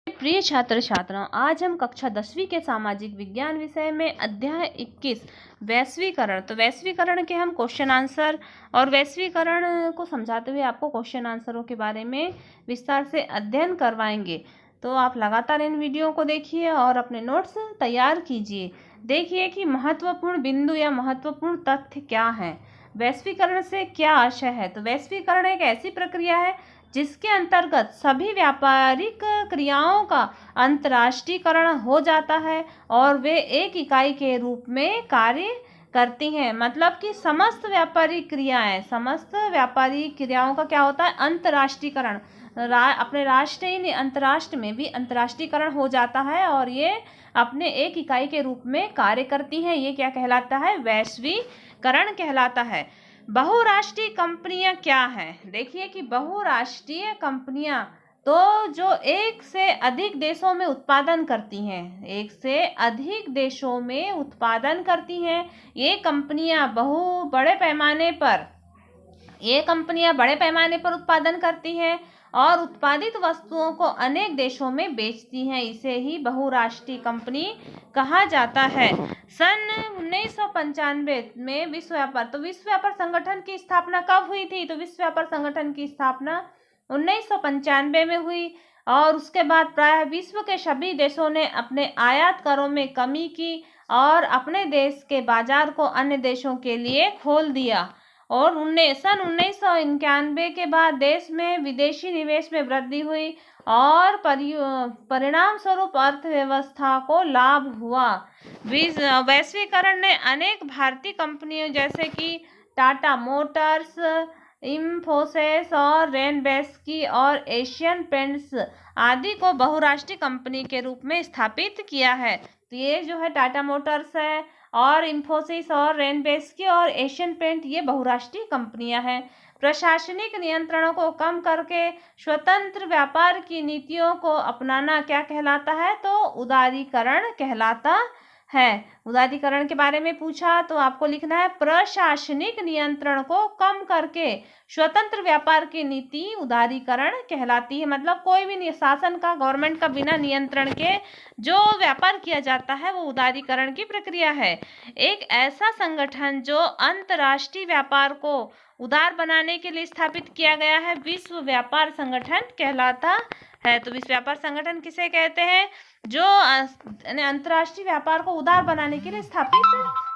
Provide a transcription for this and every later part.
प्रिय छात्र छात्राओं, आज हम कक्षा 10वीं के सामाजिक विज्ञान विषय में अध्याय 21 वैश्वीकरण। तो वैश्वीकरण के हम क्वेश्चन आंसर और वैश्वीकरण को समझाते हुए आपको क्वेश्चन आंसरों के बारे में विस्तार से अध्ययन करवाएंगे। तो आप लगातार इन वीडियो को देखिए और अपने नोट्स तैयार कीजिए। देखिए कि महत्वपूर्ण बिंदु या महत्वपूर्ण तथ्य क्या है, वैश्वीकरण से क्या आशय है। तो वैश्वीकरण एक ऐसी प्रक्रिया है जिसके अंतर्गत सभी व्यापारिक क्रियाओं का अंतर्राष्ट्रीयकरण हो जाता है और वे एक इकाई के रूप में कार्य करती हैं। मतलब कि समस्त व्यापारिक क्रियाओं का क्या होता है, अंतर्राष्ट्रीयकरण। अपने राष्ट्र ही नहीं, अंतर्राष्ट्र में भी अंतर्राष्ट्रीयकरण हो जाता है और ये अपने एक इकाई के रूप में कार्य करती हैं। ये क्या कहलाता है, वैश्वीकरण कहलाता है। बहुराष्ट्रीय कंपनियां क्या हैं? देखिए कि बहुराष्ट्रीय कंपनियां तो जो एक से अधिक देशों में उत्पादन करती हैं, एक से अधिक देशों में उत्पादन करती हैं। ये कंपनियां बड़े पैमाने पर उत्पादन करती हैं और उत्पादित वस्तुओं को अनेक देशों में बेचती हैं। इसे ही बहुराष्ट्रीय कंपनी कहा जाता है। सन 1995 में विश्व व्यापार संगठन की स्थापना कब हुई थी? तो विश्व व्यापार संगठन की स्थापना 1995 में हुई और उसके बाद प्रायः विश्व के सभी देशों ने अपने आयात करों में कमी की और अपने देश के बाजार को अन्य देशों के लिए खोल दिया। और सन 1991 के बाद देश में विदेशी निवेश में वृद्धि हुई और परिणाम स्वरूप अर्थव्यवस्था को लाभ हुआ। वैश्वीकरण ने अनेक भारतीय कंपनियों जैसे कि टाटा मोटर्स, इंफोसिस और रेनबेस्की और एशियन पेंट्स आदि को बहुराष्ट्रीय कंपनी के रूप में स्थापित किया है। तो ये जो है टाटा मोटर्स है और इंफोसिस और रेनबेस्की और एशियन पेंट, ये बहुराष्ट्रीय कंपनियां हैं। प्रशासनिक नियंत्रणों को कम करके स्वतंत्र व्यापार की नीतियों को अपनाना क्या कहलाता है? तो उदारीकरण कहलाता है। उदारीकरण के बारे में पूछा तो आपको लिखना है प्रशासनिक नियंत्रण को कम करके स्वतंत्र व्यापार की नीति उदारीकरण कहलाती है। मतलब कोई भी शासन का, गवर्नमेंट का बिना नियंत्रण के जो व्यापार किया जाता है वो उदारीकरण की प्रक्रिया है। एक ऐसा संगठन जो अंतर्राष्ट्रीय व्यापार को उदार बनाने के लिए स्थापित किया गया है, विश्व व्यापार संगठन कहलाता है। तो विश्व व्यापार संगठन किसे कहते हैं? जो अंतर्राष्ट्रीय व्यापार को उदार बनाने के लिए स्थापित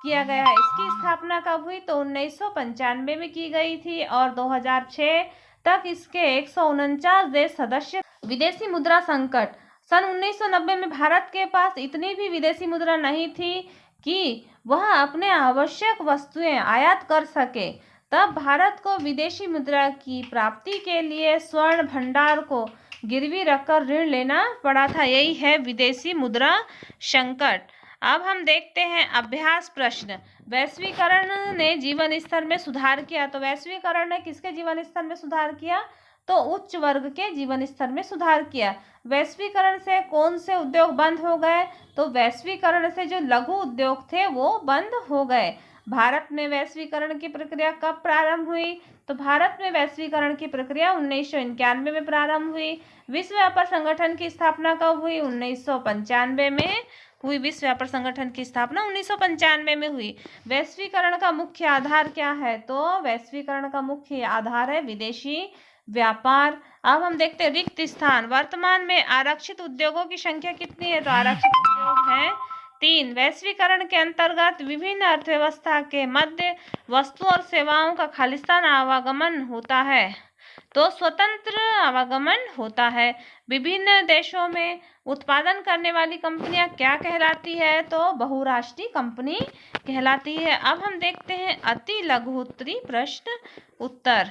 किया गया है। इसकी स्थापना कब हुई? तो 1995 में की गई थी और 2006 तक इसके 149 देश सदस्य। विदेशी मुद्रा संकट। सन 1990 में भारत के पास इतनी भी विदेशी मुद्रा नहीं थी कि वह अपने आवश्यक वस्तुएं आयात कर सके। तब भारत को विदेशी मुद्रा की प्राप्ति के लिए स्वर्ण भंडार को गिरवी रखकर ऋण लेना पड़ा था। यही है विदेशी मुद्रा संकट। अब हम देखते हैं अभ्यास प्रश्न। वैश्वीकरण ने जीवन स्तर में सुधार किया। तो वैश्वीकरण ने किसके जीवन स्तर में सुधार किया? तो उच्च वर्ग के जीवन स्तर में सुधार किया। वैश्वीकरण से कौन से उद्योग बंद हो गए? तो वैश्वीकरण से जो लघु उद्योग थे वो बंद हो गए। भारत में वैश्वीकरण की प्रक्रिया कब प्रारंभ हुई? तो भारत में वैश्वीकरण की प्रक्रिया 1991 में प्रारंभ हुई। विश्व व्यापार संगठन की स्थापना कब हुई? 1995 में हुई। विश्व व्यापार संगठन की स्थापना 1995 में हुई। वैश्वीकरण का मुख्य आधार क्या है? तो वैश्वीकरण का मुख्य आधार है विदेशी व्यापार। अब हम देखते हैं रिक्त स्थान। वर्तमान में आरक्षित उद्योगों की संख्या कितनी है? तो आरक्षित उद्योग है 3। वैश्वीकरण के अंतर्गत विभिन्न अर्थव्यवस्था के मध्य वस्तु और सेवाओं का खालिस्तान आवागमन होता है। तो स्वतंत्र आवागमन होता है। विभिन्न देशों में उत्पादन करने वाली कंपनियां क्या कहलाती है? तो बहुराष्ट्रीय कंपनी कहलाती है। अब हम देखते हैं अति लघु उत्तरीय प्रश्न उत्तर।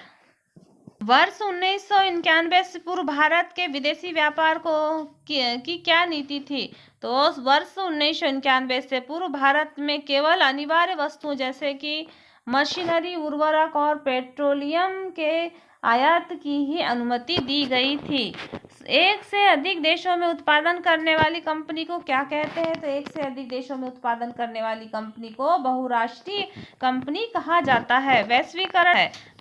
वर्ष 1991 से पूर्व भारत के विदेशी व्यापार की क्या नीति थी? तो वर्ष 1991 से पूर्व भारत में केवल अनिवार्य वस्तुओं जैसे कि मशीनरी, उर्वरक और पेट्रोलियम के आयात की ही अनुमति दी गई थी। एक से अधिक देशों में उत्पादन करने वाली कंपनी को क्या कहते हैं? तो एक से अधिक देशों में उत्पादन करने वाली कंपनी को बहुराष्ट्रीय कंपनी कहा जाता है।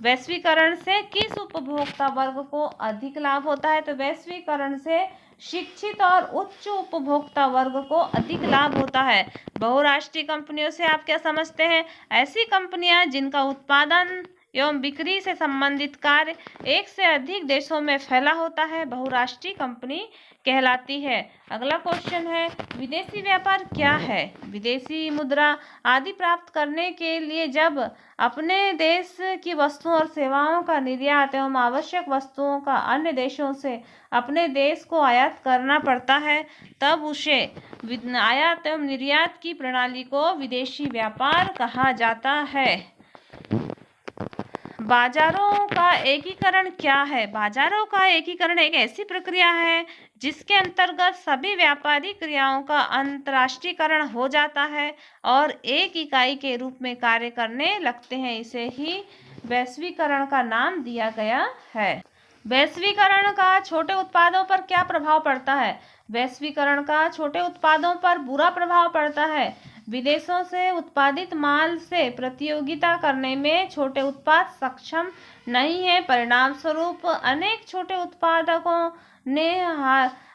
वैश्वीकरण से किस उपभोक्ता वर्ग को अधिक लाभ होता है? तो वैश्वीकरण से शिक्षित और उच्च उपभोक्ता वर्ग को अधिक लाभ होता है। बहुराष्ट्रीय कंपनियों से आप क्या समझते हैं? ऐसी कंपनियां जिनका उत्पादन एवं बिक्री से संबंधित कार्य एक से अधिक देशों में फैला होता है बहुराष्ट्रीय कंपनी कहलाती है। अगला क्वेश्चन है, विदेशी व्यापार क्या है? विदेशी मुद्रा आदि प्राप्त करने के लिए जब अपने देश की वस्तुओं और सेवाओं का निर्यात एवं आवश्यक वस्तुओं का अन्य देशों से अपने देश को आयात करना पड़ता है, तब उसे आयात एवं निर्यात की प्रणाली को विदेशी व्यापार कहा जाता है। बाजारों का एकीकरण क्या है? बाजारों का एकीकरण एक ऐसी प्रक्रिया है जिसके अंतर्गत सभी व्यापारिक क्रियाओं का अंतर्राष्ट्रीयकरण हो जाता है और एक इकाई के रूप में कार्य करने लगते हैं। इसे ही वैश्वीकरण का नाम दिया गया है। वैश्वीकरण का छोटे उत्पादों पर क्या प्रभाव पड़ता है? वैश्वीकरण का छोटे उत्पादों पर बुरा प्रभाव पड़ता है। विदेशों से उत्पादित माल से प्रतियोगिता करने में छोटे उत्पाद सक्षम नहीं है। परिणाम स्वरूप अनेक छोटे उत्पादकों ने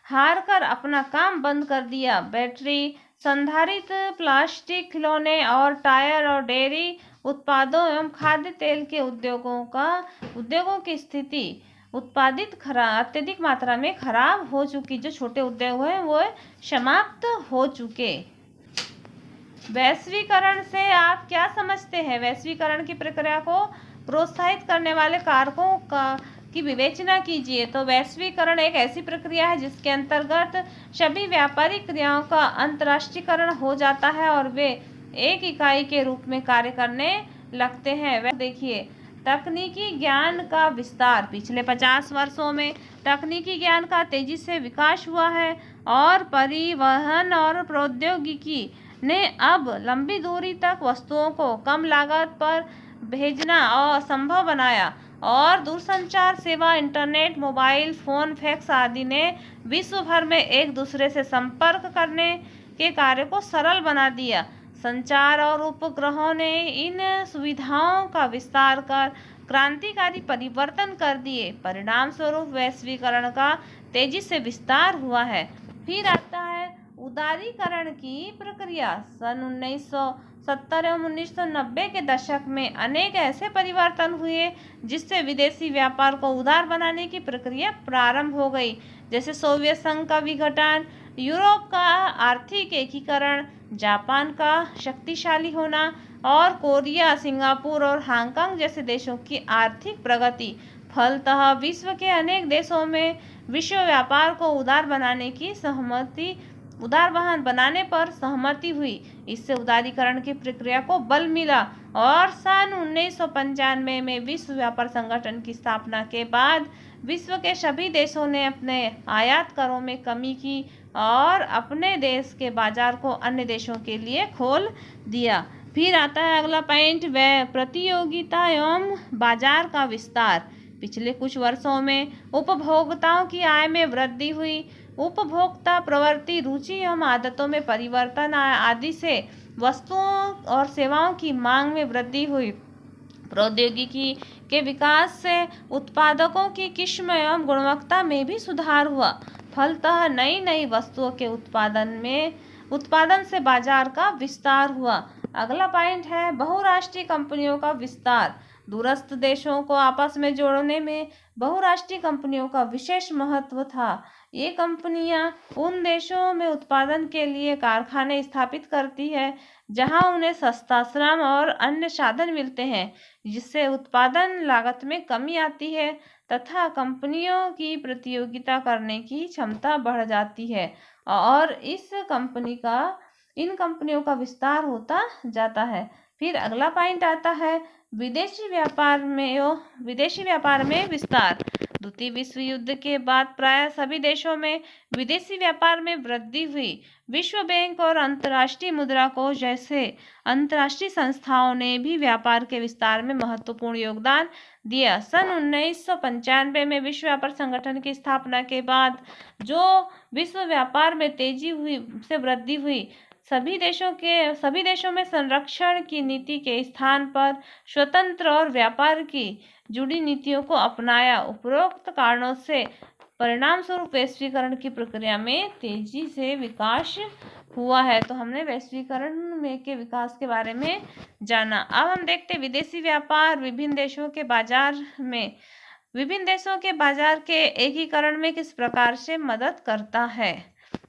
हार कर अपना काम बंद कर दिया। बैटरी, संधारित प्लास्टिक, खिलौने और टायर और डेयरी उत्पादों एवं खाद्य तेल के उद्योगों की स्थिति उत्पादित अत्यधिक मात्रा में खराब हो चुकी। जो छोटे उद्योग हैं वो समाप्त हो चुके। वैश्वीकरण से आप क्या समझते हैं? वैश्वीकरण की प्रक्रिया को प्रोत्साहित करने वाले कारकों की विवेचना कीजिए। तो वैश्वीकरण एक ऐसी प्रक्रिया है जिसके अंतर्गत सभी व्यापारिक क्रियाओं का अंतर्राष्ट्रीयकरण हो जाता है और वे एक इकाई के रूप में कार्य करने लगते हैं। देखिए, तकनीकी ज्ञान का विस्तार। पिछले 50 वर्षों में तकनीकी ज्ञान का तेजी से विकास हुआ है और परिवहन और प्रौद्योगिकी ने अब लंबी दूरी तक वस्तुओं को कम लागत पर भेजना असंभव बनाया और दूरसंचार सेवा, इंटरनेट, मोबाइल फोन, फैक्स आदि ने विश्व भर में एक दूसरे से संपर्क करने के कार्य को सरल बना दिया। संचार और उपग्रहों ने इन सुविधाओं का विस्तार कर क्रांतिकारी परिवर्तन कर दिए। परिणाम स्वरूप वैश्वीकरण का तेजी से विस्तार हुआ है। फिर आता है उदारीकरण की प्रक्रिया। सन 1970 एवं 1990 के दशक में अनेक ऐसे परिवर्तन हुए जिससे विदेशी व्यापार को उदार बनाने की प्रक्रिया प्रारंभ हो गई, जैसे सोवियत संघ का विघटन, यूरोप का आर्थिक एकीकरण, जापान का शक्तिशाली होना और कोरिया, सिंगापुर और हांगकांग जैसे देशों की आर्थिक प्रगति। फलतः विश्व के अनेक देशों में विश्व व्यापार को उदार बनाने पर सहमति हुई। इससे उदारीकरण की प्रक्रिया को बल मिला और सन 1995 में विश्व व्यापार संगठन की स्थापना के बाद विश्व के सभी देशों ने अपने आयात करों में कमी की और अपने देश के बाजार को अन्य देशों के लिए खोल दिया। फिर आता है अगला पॉइंट, प्रतियोगिता एवं बाजार का विस्तार। पिछले कुछ वर्षों में उपभोक्ताओं की आय में वृद्धि हुई। उपभोक्ता प्रवृत्ति, रुचि एवं आदतों में परिवर्तन आदि से वस्तुओं और सेवाओं की मांग में वृद्धि हुई। प्रौद्योगिकी के विकास से उत्पादकों की किस्म एवं गुणवत्ता में भी सुधार हुआ। फलतः नई नई वस्तुओं के उत्पादन से बाजार का विस्तार हुआ। अगला पॉइंट है बहुराष्ट्रीय कंपनियों का विस्तार। दूरस्थ देशों को आपस में जोड़ने में बहुराष्ट्रीय कंपनियों का विशेष महत्व था। ये कंपनियां उन देशों में उत्पादन के लिए कारखाने स्थापित करती है जहां उन्हें सस्ता श्रम और अन्य साधन मिलते हैं, जिससे उत्पादन लागत में कमी आती है तथा कंपनियों की प्रतियोगिता करने की क्षमता बढ़ जाती है और इन कंपनियों का विस्तार होता जाता है। फिर अगला पॉइंट आता है विदेशी व्यापार में विस्तार। द्वितीय विश्व युद्ध के बाद प्राय सभी देशों में विदेशी व्यापार में वृद्धि हुई। विश्व बैंक और अंतर्राष्ट्रीय मुद्रा कोष जैसे अंतर्राष्ट्रीय संस्थाओं ने भी व्यापार के विस्तार में महत्वपूर्ण योगदान दिया। सन 1995 में विश्व व्यापार संगठन की स्थापना के बाद जो विश्व व्यापार में तेजी से वृद्धि हुई, सभी देशों में संरक्षण की नीति के स्थान पर स्वतंत्र और व्यापार की जुड़ी नीतियों को अपनाया। उपरोक्त कारणों से परिणाम स्वरूप वैश्वीकरण की प्रक्रिया में तेजी से विकास हुआ है। तो हमने वैश्वीकरण में के विकास के बारे में जाना। अब हम देखते हैं विदेशी व्यापार विभिन्न देशों के बाजार के एकीकरण में किस प्रकार से मदद करता है।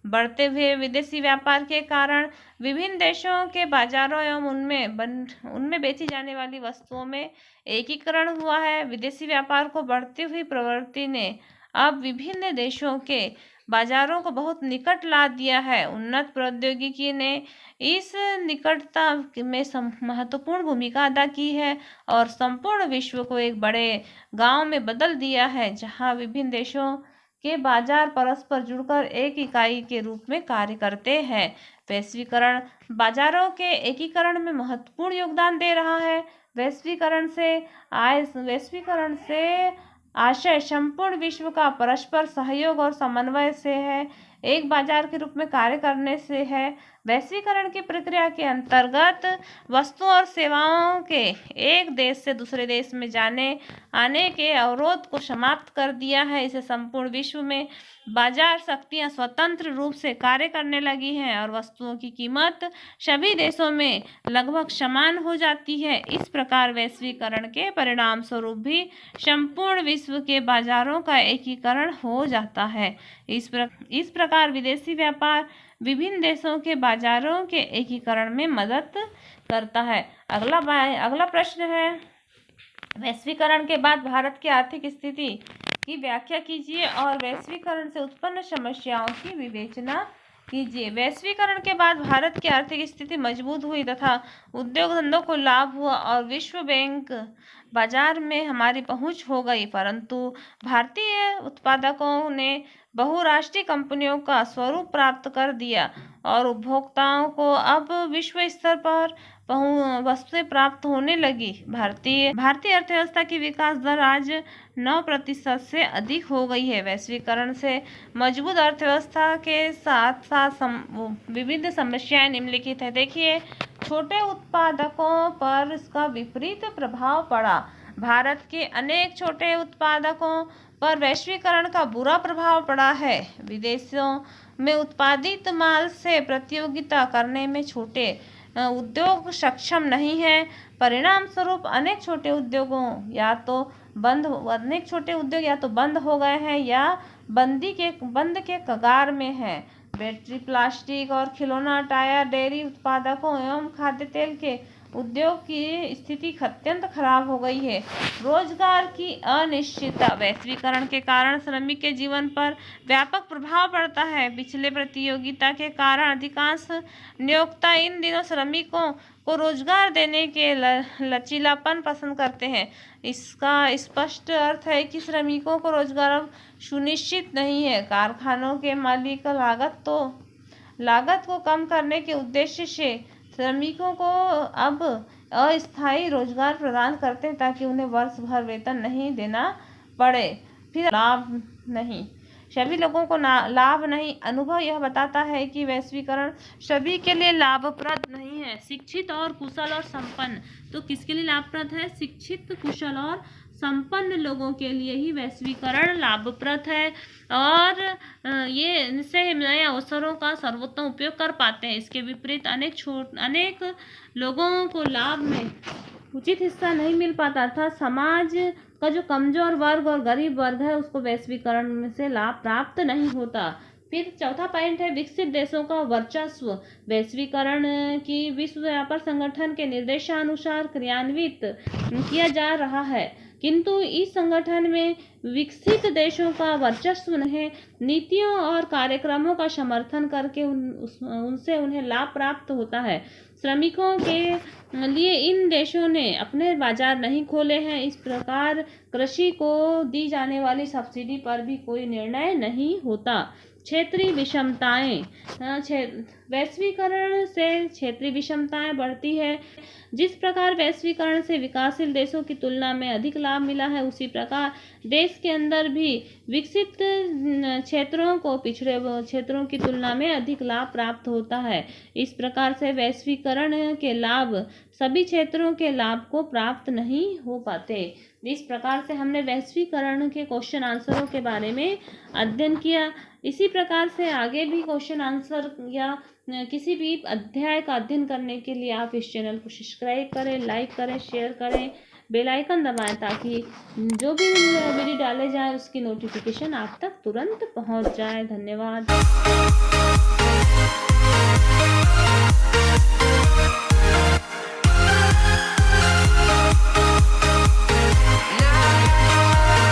बढ़ते हुए विदेशी व्यापार के कारण विभिन्न देशों के बाजारों एवं उनमें बेची जाने वाली वस्तुओं में एकीकरण हुआ है। विदेशी व्यापार को बढ़ती हुई प्रवृत्ति ने अब विभिन्न देशों के बाजारों को बहुत निकट ला दिया है। उन्नत प्रौद्योगिकी ने इस निकटता में महत्वपूर्ण भूमिका अदा की है और संपूर्ण विश्व को एक बड़े गांव में बदल दिया है, जहां विभिन्न देशों के बाजार परस्पर जुड़कर एक इकाई के रूप में कार्य करते हैं। वैश्वीकरण बाजारों के एकीकरण में महत्वपूर्ण योगदान दे रहा है। वैश्वीकरण से आशय संपूर्ण विश्व का परस्पर सहयोग और समन्वय से है, एक बाजार के रूप में कार्य करने से है। वैश्वीकरण की प्रक्रिया के अंतर्गत वस्तुओं और सेवाओं के एक देश से दूसरे देश में जाने आने के अवरोध को समाप्त कर दिया है। इसे संपूर्ण विश्व में बाजार शक्तियां स्वतंत्र रूप से कार्य करने लगी हैं और वस्तुओं की कीमत सभी देशों में लगभग समान हो जाती है। इस प्रकार वैश्वीकरण के परिणाम स्वरूप भी संपूर्ण विश्व के बाजारों का एकीकरण हो जाता है। इस प्रकार विदेशी व्यापार विभिन्न देशों के बाजारों के एकीकरण में मदद करता है। अगला प्रश्न है, वैश्वीकरण के बाद भारत की आर्थिक स्थिति की व्याख्या कीजिए और वैश्वीकरण से उत्पन्न समस्याओं की विवेचना कीजिए। वैश्वीकरण के बाद भारत की आर्थिक स्थिति मजबूत हुई तथा उद्योग धंधों को लाभ हुआ और विश्व बैंक बाजार में हमारी पहुंच हो गई, परंतु भारतीय उत्पादकों ने बहुराष्ट्रीय कंपनियों का स्वरूप प्राप्त कर दिया और उपभोक्ताओं को अब विश्व स्तर पर वस्तुएं प्राप्त होने लगी। भारतीय अर्थव्यवस्था की विकास दर आज 9% से अधिक हो गई है। वैश्वीकरण से मजबूत अर्थव्यवस्था के साथ साथ विविध समस्याएं निम्नलिखित है। देखिए, छोटे उत्पादकों पर इसका विपरीत प्रभाव पड़ा। भारत के अनेक छोटे उत्पादकों पर वैश्वीकरण का बुरा प्रभाव पड़ा है। विदेशों में उत्पादित माल से प्रतियोगिता करने में छोटे उद्योग सक्षम नहीं है। परिणाम स्वरूप अनेक छोटे उद्योग या तो बंद हो गए हैं या बंद के कगार में हैं। बैटरी, प्लास्टिक और खिलौना, टायर, डेयरी उत्पादकों एवं खाद्य तेल के उद्योग की स्थिति अत्यंत खराब हो गई है। रोजगार की अनिश्चितता, वैश्वीकरण के कारण श्रमिक के जीवन पर व्यापक प्रभाव पड़ता है। पिछले प्रतियोगिता के कारण अधिकांश नियोक्ता इन दिनों श्रमिकों को रोजगार देने के लचीलापन पसंद करते हैं। इसका स्पष्ट अर्थ है कि श्रमिकों को रोजगार अब सुनिश्चित नहीं है। कारखानों के मालिक लागत को कम करने के उद्देश्य से श्रमिकों को अब अस्थायी रोजगार प्रदान करते हैं ताकि उन्हें वर्ष भर वेतन नहीं देना पड़े। फिर लाभ नहीं, सभी लोगों को लाभ नहीं। अनुभव यह बताता है कि वैश्वीकरण सभी के लिए लाभप्रद नहीं है। शिक्षित और कुशल और संपन्न, तो किसके लिए लाभप्रद है? शिक्षित, कुशल और संपन्न लोगों के लिए ही वैश्वीकरण लाभप्रद है और ये इनसे नए अवसरों का सर्वोत्तम उपयोग कर पाते हैं। इसके विपरीत अनेक लोगों को लाभ में उचित हिस्सा नहीं मिल पाता, अर्थात समाज का जो कमजोर वर्ग और गरीब वर्ग है उसको वैश्वीकरण में से लाभ प्राप्त नहीं होता। फिर चौथा पॉइंट है, विकसित देशों का वर्चस्व। वैश्वीकरण की विश्व व्यापार संगठन के निर्देशानुसार क्रियान्वित किया जा रहा है, किंतु इस संगठन में विकसित देशों का वर्चस्व नहीं। नीतियों और कार्यक्रमों का समर्थन करके उनसे उन्हें लाभ प्राप्त होता है। श्रमिकों के लिए इन देशों ने अपने बाजार नहीं खोले हैं। इस प्रकार कृषि को दी जाने वाली सब्सिडी पर भी कोई निर्णय नहीं होता। क्षेत्रीय विषमताएं, वैश्वीकरण से क्षेत्रीय विषमताएं बढ़ती है। जिस प्रकार वैश्वीकरण से विकासशील देशों की तुलना में अधिक लाभ मिला है, उसी प्रकार देश के अंदर भी विकसित क्षेत्रों को पिछड़े क्षेत्रों की तुलना में अधिक लाभ प्राप्त होता है। इस प्रकार से वैश्वीकरण के लाभ सभी क्षेत्रों के लाभ को प्राप्त नहीं हो पाते। इस प्रकार से हमने वैश्वीकरण के क्वेश्चन आंसरों के बारे में अध्ययन किया। इसी प्रकार से आगे भी क्वेश्चन आंसर या किसी भी अध्याय का अध्ययन करने के लिए आप इस चैनल को सब्सक्राइब करें, लाइक करें, शेयर करें, बेल आइकन दबाएं ताकि जो भी वीडियो डाले जाए उसकी नोटिफिकेशन आप तक तुरंत पहुंच जाए। धन्यवाद।